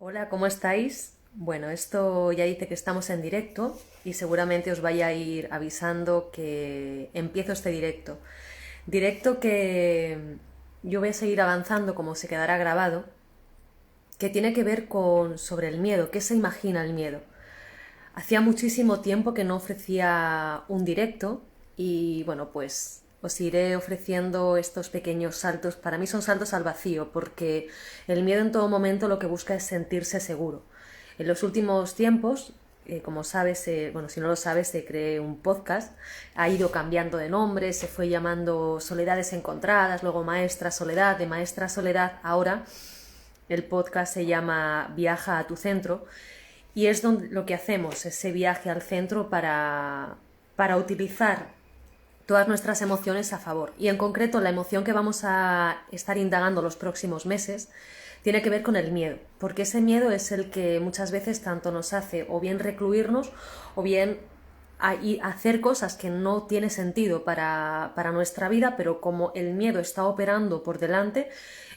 Hola, ¿cómo estáis? Bueno, esto ya dice que estamos en directo y seguramente os vaya a ir avisando que empiezo este directo. Directo que yo voy a seguir avanzando como se quedará grabado, que tiene que ver con sobre el miedo, qué se imagina el miedo. Hacía muchísimo tiempo que no ofrecía un directo y bueno, pues os iré ofreciendo estos pequeños saltos. Para mí son saltos al vacío porque el miedo en todo momento lo que busca es sentirse seguro. En los últimos tiempos, como sabes, bueno, si no lo sabes, se creó un podcast, ha ido cambiando de nombre, se fue llamando Soledades Encontradas, luego Maestra Soledad, de Maestra Soledad, ahora el podcast se llama Viaja a tu centro y es lo que hacemos, ese viaje al centro para utilizar todas nuestras emociones a favor. Y en concreto la emoción que vamos a estar indagando los próximos meses tiene que ver con el miedo, porque ese miedo es el que muchas veces tanto nos hace o bien recluirnos o bien hacer cosas que no tiene sentido para nuestra vida, pero como el miedo está operando por delante,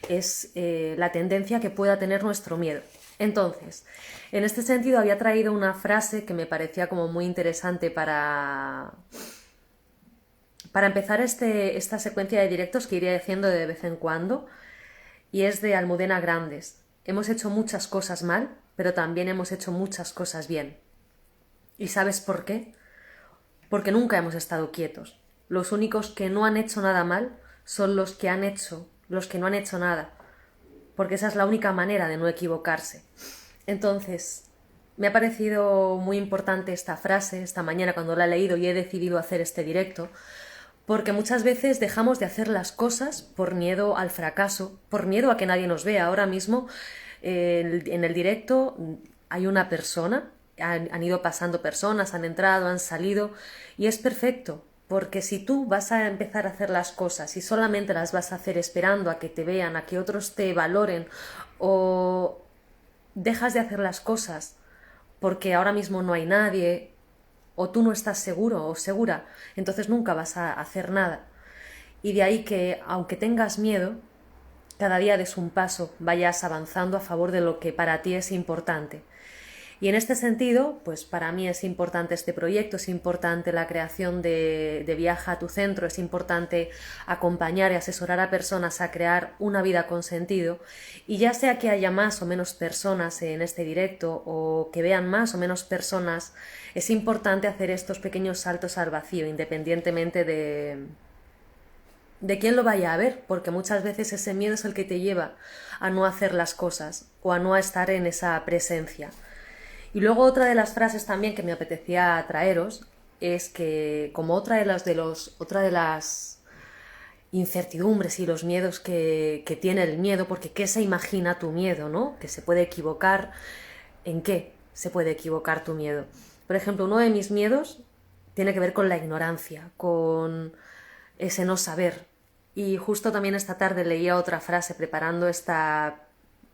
es la tendencia que pueda tener nuestro miedo. Entonces, en este sentido había traído una frase que me parecía como muy interesante para empezar esta secuencia de directos que iré haciendo de vez en cuando, y es de Almudena Grandes. Hemos hecho muchas cosas mal, pero también hemos hecho muchas cosas bien. ¿Y sabes por qué? Porque nunca hemos estado quietos. Los únicos que no han hecho nada mal son los que no han hecho nada, porque esa es la única manera de no equivocarse. Entonces, me ha parecido muy importante esta frase esta mañana cuando la he leído y he decidido hacer este directo, porque muchas veces dejamos de hacer las cosas por miedo al fracaso, por miedo a que nadie nos vea. Ahora mismo en el directo hay una persona, han ido pasando personas, han entrado, han salido y es perfecto. Porque si tú vas a empezar a hacer las cosas y solamente las vas a hacer esperando a que te vean, a que otros te valoren, o dejas de hacer las cosas porque ahora mismo no hay nadie, o tú no estás seguro o segura, entonces nunca vas a hacer nada. Y de ahí que, aunque tengas miedo, cada día des un paso, vayas avanzando a favor de lo que para ti es importante. Y en este sentido, pues para mí es importante este proyecto, es importante la creación de Viaja a tu centro, es importante acompañar y asesorar a personas a crear una vida con sentido. Y ya sea que haya más o menos personas en este directo o que vean más o menos personas, es importante hacer estos pequeños saltos al vacío, independientemente de quién lo vaya a ver, porque muchas veces ese miedo es el que te lleva a no hacer las cosas o a no estar en esa presencia. Y luego otra de las frases también que me apetecía traeros es que como otra de las incertidumbres y los miedos que tiene el miedo, porque ¿qué se imagina tu miedo, no? Que se puede equivocar, ¿en qué se puede equivocar tu miedo? Por ejemplo, uno de mis miedos tiene que ver con la ignorancia, con ese no saber. Y justo también esta tarde leía otra frase preparando esta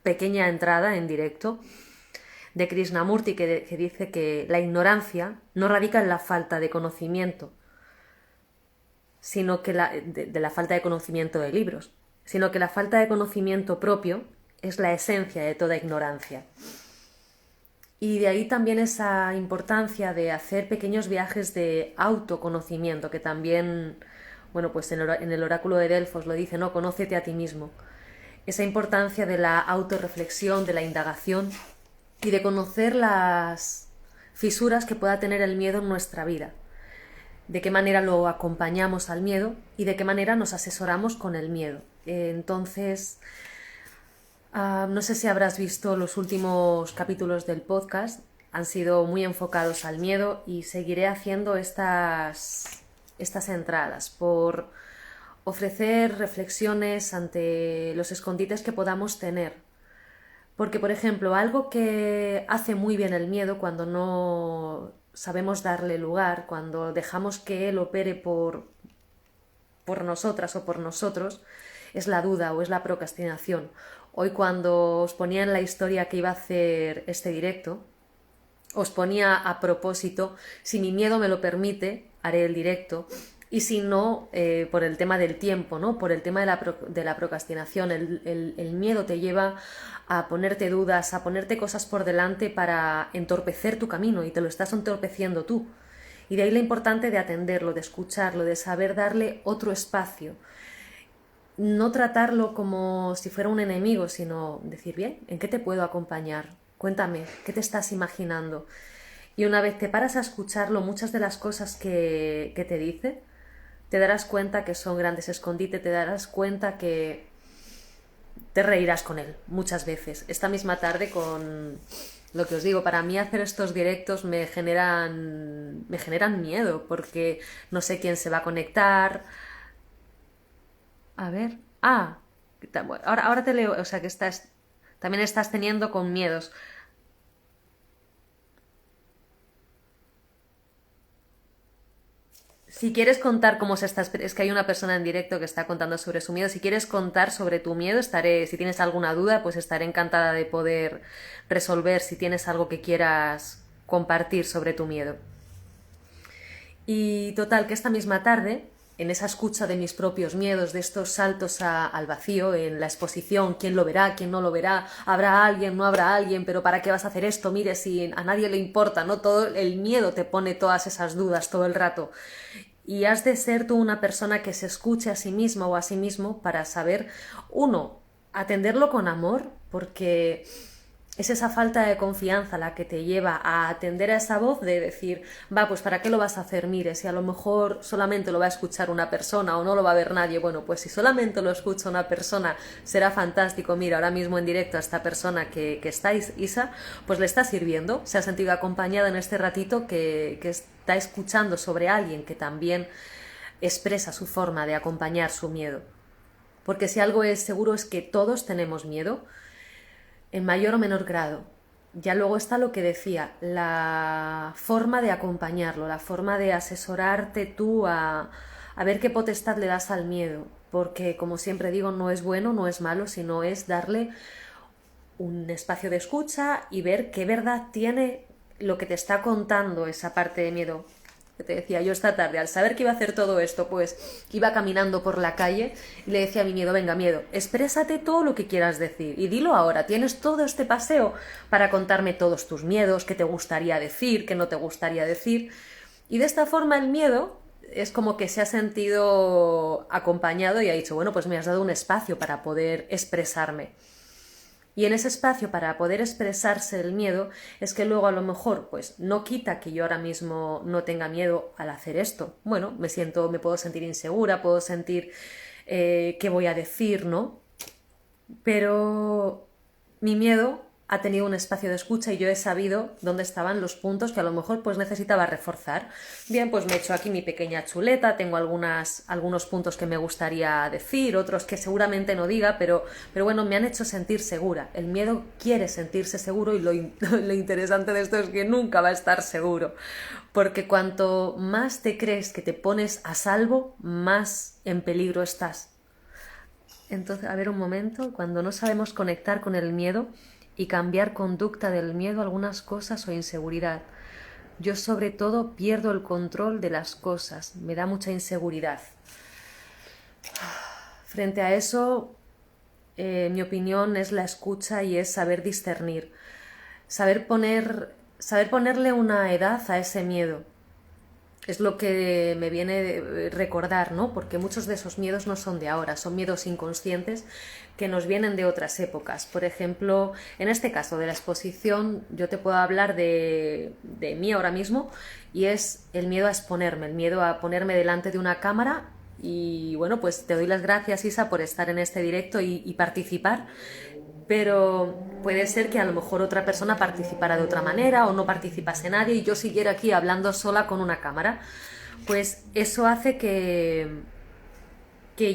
pequeña entrada en directo de Krishnamurti que dice que la ignorancia no radica en la falta de conocimiento, sino que de la falta de conocimiento de libros, sino que la falta de conocimiento propio es la esencia de toda ignorancia. Y de ahí también esa importancia de hacer pequeños viajes de autoconocimiento, que también, bueno, pues en el oráculo de Delfos lo dice, ¿no? Conócete a ti mismo. Esa importancia de la autorreflexión, de la indagación y de conocer las fisuras que pueda tener el miedo en nuestra vida, de qué manera lo acompañamos al miedo y de qué manera nos asesoramos con el miedo. Entonces, no sé si habrás visto los últimos capítulos del podcast, han sido muy enfocados al miedo y seguiré haciendo estas entradas por ofrecer reflexiones ante los escondites que podamos tener. Porque, por ejemplo, algo que hace muy bien el miedo cuando no sabemos darle lugar, cuando dejamos que él opere por nosotras o por nosotros, es la duda o es la procrastinación. Hoy cuando os ponía en la historia que iba a hacer este directo, os ponía a propósito, si mi miedo me lo permite, haré el directo. Y si no, por el tema del tiempo, ¿no? Por el tema de la procrastinación, el miedo te lleva a ponerte dudas, a ponerte cosas por delante para entorpecer tu camino y te lo estás entorpeciendo tú. Y de ahí lo importante de atenderlo, de escucharlo, de saber darle otro espacio. No tratarlo como si fuera un enemigo, sino decir, bien, ¿en qué te puedo acompañar? Cuéntame, ¿qué te estás imaginando? Y una vez te paras a escucharlo, muchas de las cosas que te dice, te darás cuenta que son grandes escondites, te darás cuenta que te reirás con él muchas veces. Esta misma tarde con lo que os digo, para mí hacer estos directos me generan miedo porque no sé quién se va a conectar. A ver, ahora te leo, o sea que también estás teniendo con miedos. Si quieres contar cómo se está, es que hay una persona en directo que está contando sobre su miedo. Si quieres contar sobre tu miedo, si tienes alguna duda, pues estaré encantada de poder resolver si tienes algo que quieras compartir sobre tu miedo. Y total, que esta misma tarde, en esa escucha de mis propios miedos, de estos saltos al vacío, en la exposición, quién lo verá, quién no lo verá, habrá alguien, no habrá alguien, pero ¿para qué vas a hacer esto? Mire, si a nadie le importa, ¿no? Todo el miedo te pone todas esas dudas todo el rato. Y has de ser tú una persona que se escuche a sí misma o a sí mismo para saber, uno, atenderlo con amor, porque es esa falta de confianza la que te lleva a atender a esa voz de decir, va, pues ¿para qué lo vas a hacer? Mire, si a lo mejor solamente lo va a escuchar una persona o no lo va a ver nadie, bueno, pues si solamente lo escucha una persona será fantástico. Mira, ahora mismo en directo a esta persona que está, Isa, pues le está sirviendo, se ha sentido acompañada en este ratito que está escuchando sobre alguien que también expresa su forma de acompañar su miedo. Porque si algo es seguro es que todos tenemos miedo, en mayor o menor grado. Ya luego está lo que decía, la forma de acompañarlo, la forma de asesorarte tú a ver qué potestad le das al miedo, porque como siempre digo, no es bueno, no es malo, sino es darle un espacio de escucha y ver qué verdad tiene lo que te está contando esa parte de miedo. Que te decía yo esta tarde, al saber que iba a hacer todo esto, pues iba caminando por la calle y le decía a mi miedo, venga miedo, exprésate todo lo que quieras decir y dilo ahora, tienes todo este paseo para contarme todos tus miedos, qué te gustaría decir, qué no te gustaría decir. Y de esta forma el miedo es como que se ha sentido acompañado y ha dicho, bueno, pues me has dado un espacio para poder expresarme. Y en ese espacio para poder expresarse el miedo es que luego a lo mejor pues no quita que yo ahora mismo no tenga miedo al hacer esto. Bueno, me puedo sentir insegura, puedo sentir qué voy a decir, ¿no? Pero mi miedo ha tenido un espacio de escucha y yo he sabido dónde estaban los puntos que a lo mejor pues necesitaba reforzar. Bien, pues me he hecho aquí mi pequeña chuleta, tengo algunos puntos que me gustaría decir, otros que seguramente no diga, pero bueno, me han hecho sentir segura. El miedo quiere sentirse seguro y lo interesante de esto es que nunca va a estar seguro, porque cuanto más te crees que te pones a salvo, más en peligro estás. Entonces, a ver un momento, cuando no sabemos conectar con el miedo y cambiar conducta del miedo a algunas cosas o inseguridad. Yo sobre todo pierdo el control de las cosas, me da mucha inseguridad. Frente a eso, mi opinión es la escucha y es saber discernir, saber ponerle una edad a ese miedo. Es lo que me viene de recordar, ¿no? Porque muchos de esos miedos no son de ahora, son miedos inconscientes que nos vienen de otras épocas. Por ejemplo, en este caso de la exposición, yo te puedo hablar de mí ahora mismo y es el miedo a exponerme, el miedo a ponerme delante de una cámara. Y bueno, pues te doy las gracias, Isa, por estar en este directo y participar. Pero puede ser que a lo mejor otra persona participara de otra manera o no participase nadie y yo siguiera aquí hablando sola con una cámara. Pues eso hace que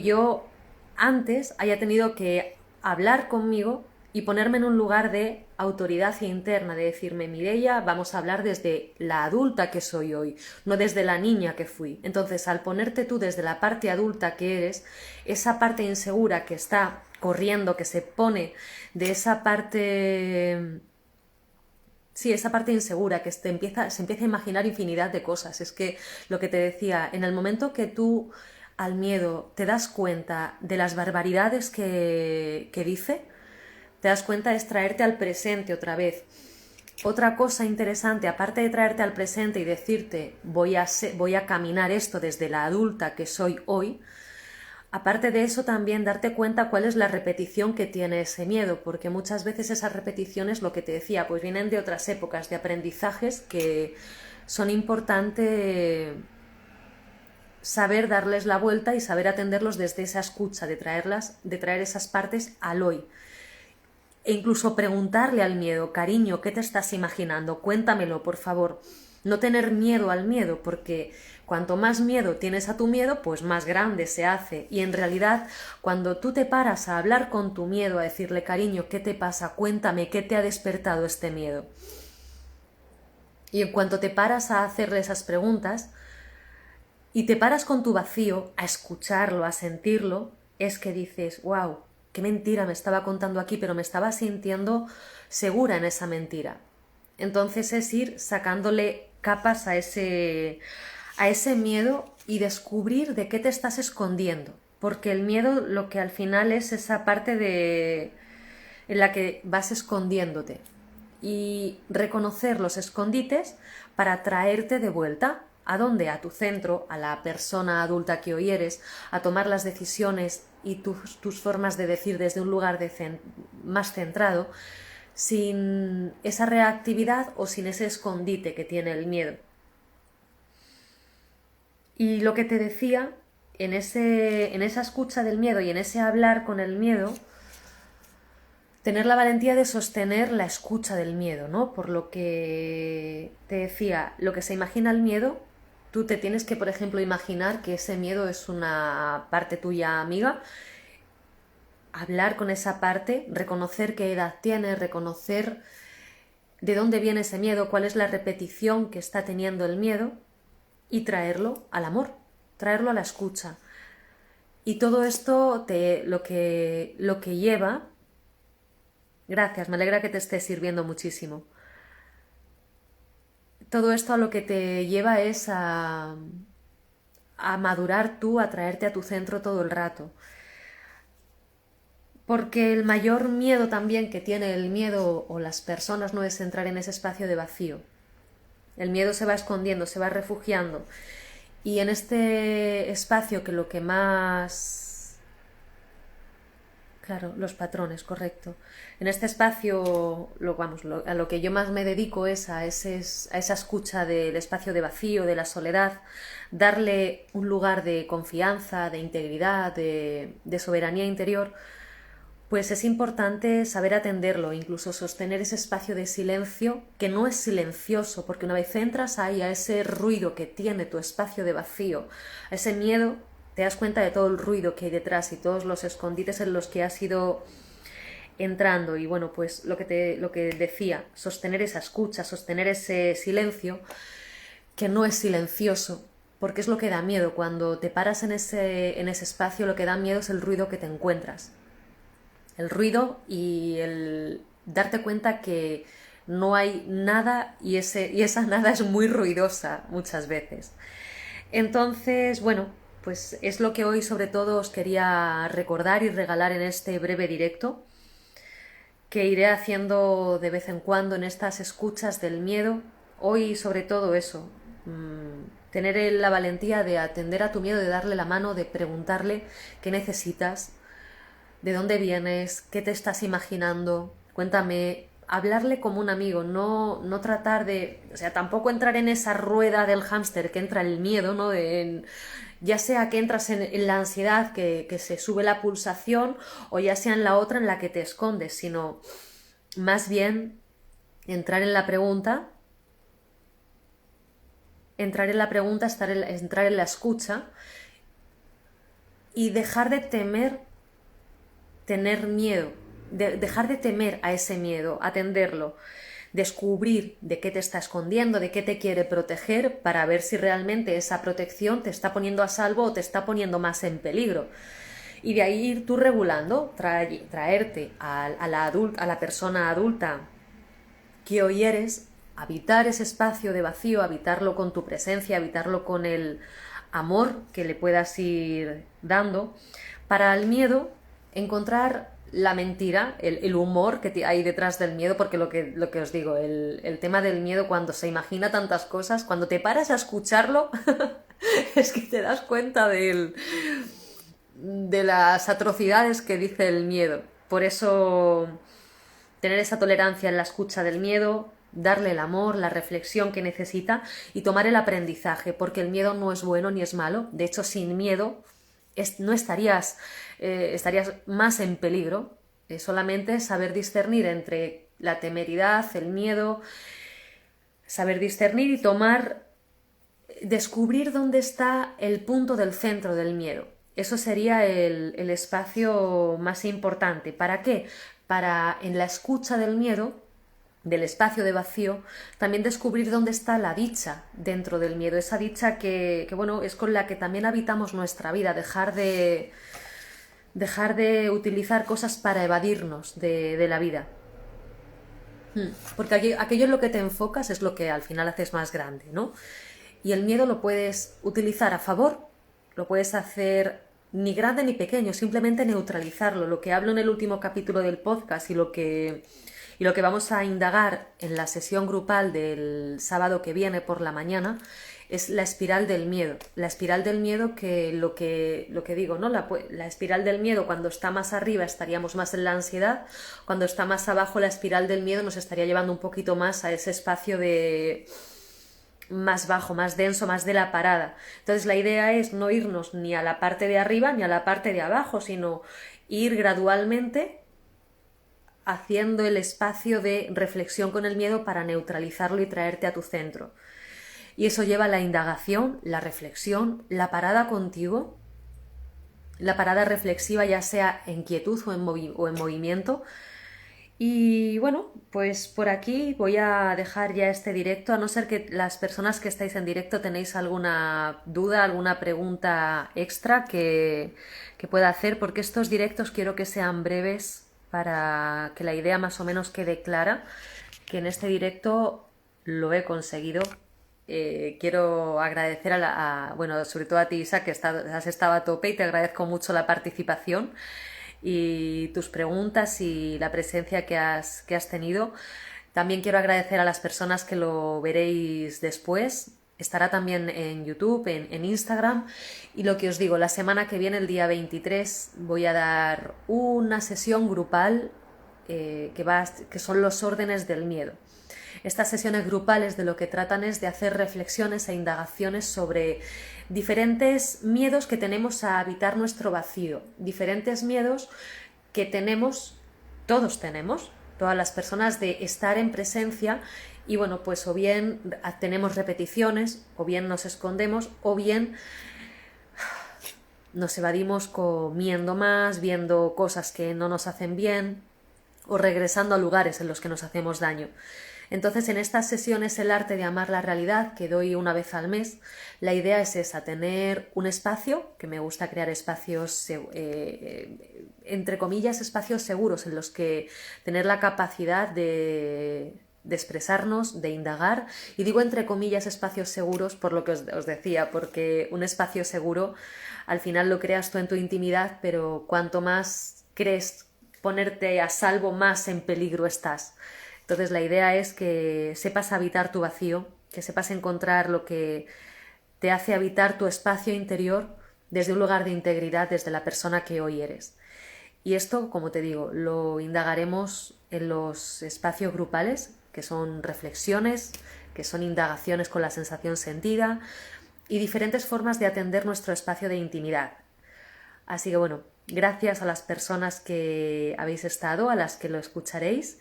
yo antes haya tenido que hablar conmigo y ponerme en un lugar de autoridad interna, de decirme, Mireia, vamos a hablar desde la adulta que soy hoy, no desde la niña que fui. Entonces, al ponerte tú desde la parte adulta que eres, esa parte insegura que está corriendo, que se pone de esa parte Sí, esa parte insegura que se empieza a imaginar infinidad de cosas. Es que lo que te decía, en el momento que tú al miedo te das cuenta de las barbaridades que dice, te das cuenta es traerte al presente otra vez. Otra cosa interesante, aparte de traerte al presente y decirte voy a caminar esto desde la adulta que soy hoy, aparte de eso también darte cuenta cuál es la repetición que tiene ese miedo, porque muchas veces esas repeticiones, lo que te decía, pues vienen de otras épocas, de aprendizajes que son importantes saber darles la vuelta y saber atenderlos desde esa escucha, de traer esas partes al hoy. E incluso preguntarle al miedo, cariño, ¿qué te estás imaginando? Cuéntamelo, por favor. No tener miedo al miedo, porque cuanto más miedo tienes a tu miedo, pues más grande se hace. Y en realidad, cuando tú te paras a hablar con tu miedo, a decirle, cariño, ¿qué te pasa? Cuéntame, ¿qué te ha despertado este miedo? Y en cuanto te paras a hacerle esas preguntas y te paras con tu vacío a escucharlo, a sentirlo, es que dices, wow, qué mentira me estaba contando aquí, pero me estaba sintiendo segura en esa mentira. Entonces es ir sacándole capas a ese miedo y descubrir de qué te estás escondiendo. Porque el miedo lo que al final es esa parte en la que vas escondiéndote. Y reconocer los escondites para traerte de vuelta. ¿A dónde? A tu centro, a la persona adulta que hoy eres, a tomar las decisiones y tus formas de decir desde un lugar más centrado, sin esa reactividad o sin ese escondite que tiene el miedo. Y lo que te decía, en esa escucha del miedo y en ese hablar con el miedo, tener la valentía de sostener la escucha del miedo, ¿no? Por lo que te decía, lo que se imagina el miedo, tú te tienes que, por ejemplo, imaginar que ese miedo es una parte tuya amiga, hablar con esa parte, reconocer qué edad tiene, reconocer de dónde viene ese miedo, cuál es la repetición que está teniendo el miedo y traerlo al amor, traerlo a la escucha. Y todo esto lo que lleva... Gracias, me alegra que te esté sirviendo muchísimo. Todo esto a lo que te lleva es a madurar tú, a traerte a tu centro todo el rato. Porque el mayor miedo también que tiene el miedo o las personas no es entrar en ese espacio de vacío. El miedo se va escondiendo, se va refugiando. Y en este espacio que lo que más... Claro, los patrones, correcto. En este espacio, a lo que yo más me dedico es a esa escucha del espacio de vacío, de la soledad, darle un lugar de confianza, de integridad, de soberanía interior, pues es importante saber atenderlo, incluso sostener ese espacio de silencio que no es silencioso, porque una vez entras ahí a ese ruido que tiene tu espacio de vacío, a ese miedo, te das cuenta de todo el ruido que hay detrás y todos los escondites en los que has ido entrando. Y bueno, pues lo que decía, sostener esa escucha, sostener ese silencio, que no es silencioso, porque es lo que da miedo. Cuando te paras en ese espacio, lo que da miedo es el ruido que te encuentras. El ruido y el darte cuenta que no hay nada y esa nada es muy ruidosa muchas veces. Entonces, bueno, pues es lo que hoy sobre todo os quería recordar y regalar en este breve directo, que iré haciendo de vez en cuando en estas escuchas del miedo. Hoy sobre todo eso, tener la valentía de atender a tu miedo, de darle la mano, de preguntarle qué necesitas, de dónde vienes, qué te estás imaginando, cuéntame, hablarle como un amigo, no tratar de, o sea, tampoco entrar en esa rueda del hámster que entra el miedo, ¿no? Ya sea que entras en la ansiedad, que se sube la pulsación, o ya sea en la otra en la que te escondes, sino más bien entrar en la pregunta, entrar en la escucha y dejar de tener miedo, dejar de temer a ese miedo, atenderlo, descubrir de qué te está escondiendo, de qué te quiere proteger, para ver si realmente esa protección te está poniendo a salvo o te está poniendo más en peligro. Y de ahí ir tú regulando, traerte a la persona adulta que hoy eres, habitar ese espacio de vacío, habitarlo con tu presencia, habitarlo con el amor que le puedas ir dando, para el miedo encontrar la mentira, el humor que hay detrás del miedo, porque lo que os digo, el tema del miedo cuando se imagina tantas cosas, cuando te paras a escucharlo, es que te das cuenta de las atrocidades que dice el miedo. Por eso tener esa tolerancia en la escucha del miedo, darle el amor, la reflexión que necesita y tomar el aprendizaje, porque el miedo no es bueno ni es malo. De hecho, sin miedo no estarías más en peligro. Solamente saber discernir entre la temeridad, el miedo, saber discernir y descubrir dónde está el punto del centro del miedo. Eso sería el espacio más importante. ¿Para qué? Para, en la escucha del miedo, del espacio de vacío, también descubrir dónde está la dicha dentro del miedo. Esa dicha que bueno, es con la que también habitamos nuestra vida. Dejar de utilizar cosas para evadirnos de la vida. Porque aquello en lo que te enfocas es lo que al final haces más grande, ¿no? Y el miedo lo puedes utilizar a favor, lo puedes hacer ni grande ni pequeño, simplemente neutralizarlo. Lo que hablo en el último capítulo del podcast y lo que vamos a indagar en la sesión grupal del sábado que viene por la mañana es la espiral del miedo. La espiral del miedo que lo que digo, ¿no? La espiral del miedo, cuando está más arriba estaríamos más en la ansiedad, cuando está más abajo la espiral del miedo nos estaría llevando un poquito más a ese espacio más bajo, más denso, más de la parada. Entonces la idea es no irnos ni a la parte de arriba ni a la parte de abajo, sino ir gradualmente haciendo el espacio de reflexión con el miedo para neutralizarlo y traerte a tu centro. Y eso lleva a la indagación, la reflexión, la parada contigo, la parada reflexiva, ya sea en quietud o en movimiento. Y bueno, pues por aquí voy a dejar ya este directo, a no ser que las personas que estáis en directo tenéis alguna duda, alguna pregunta extra que pueda hacer, porque estos directos quiero que sean breves para que la idea más o menos quede clara, que en este directo lo he conseguido. Quiero agradecer bueno, sobre todo a ti, Isa, que has estado a tope, y te agradezco mucho la participación y tus preguntas y la presencia que has tenido. También quiero agradecer a las personas que lo veréis después. Estará también en YouTube, en Instagram. Y lo que os digo, la semana que viene, el día 23, voy a dar una sesión grupal que son los órdenes del miedo. Estas sesiones grupales de lo que tratan es de hacer reflexiones e indagaciones sobre diferentes miedos que tenemos a habitar nuestro vacío, diferentes miedos que todas las personas, de estar en presencia. Y bueno, pues o bien tenemos repeticiones, o bien nos escondemos, o bien nos evadimos comiendo más, viendo cosas que no nos hacen bien, o regresando a lugares en los que nos hacemos daño. Entonces, en estas sesiones El arte de amar la realidad, que doy una vez al mes, la idea es esa, tener un espacio, que me gusta crear espacios, entre comillas, espacios seguros, en los que tener la capacidad de expresarnos, de indagar. Y digo entre comillas espacios seguros por lo que os decía, porque un espacio seguro al final lo creas tú en tu intimidad, pero cuanto más crees ponerte a salvo, más en peligro estás. Entonces la idea es que sepas habitar tu vacío, que sepas encontrar lo que te hace habitar tu espacio interior desde un lugar de integridad, desde la persona que hoy eres. Y esto, como te digo, lo indagaremos en los espacios grupales, que son reflexiones, que son indagaciones con la sensación sentida y diferentes formas de atender nuestro espacio de intimidad. Así que bueno, gracias a las personas que habéis estado, a las que lo escucharéis.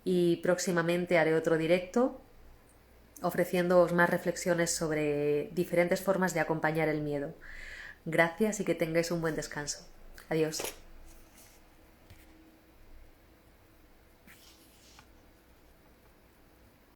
Y próximamente haré otro directo ofreciéndoos más reflexiones sobre diferentes formas de acompañar el miedo. Gracias y que tengáis un buen descanso. Adiós.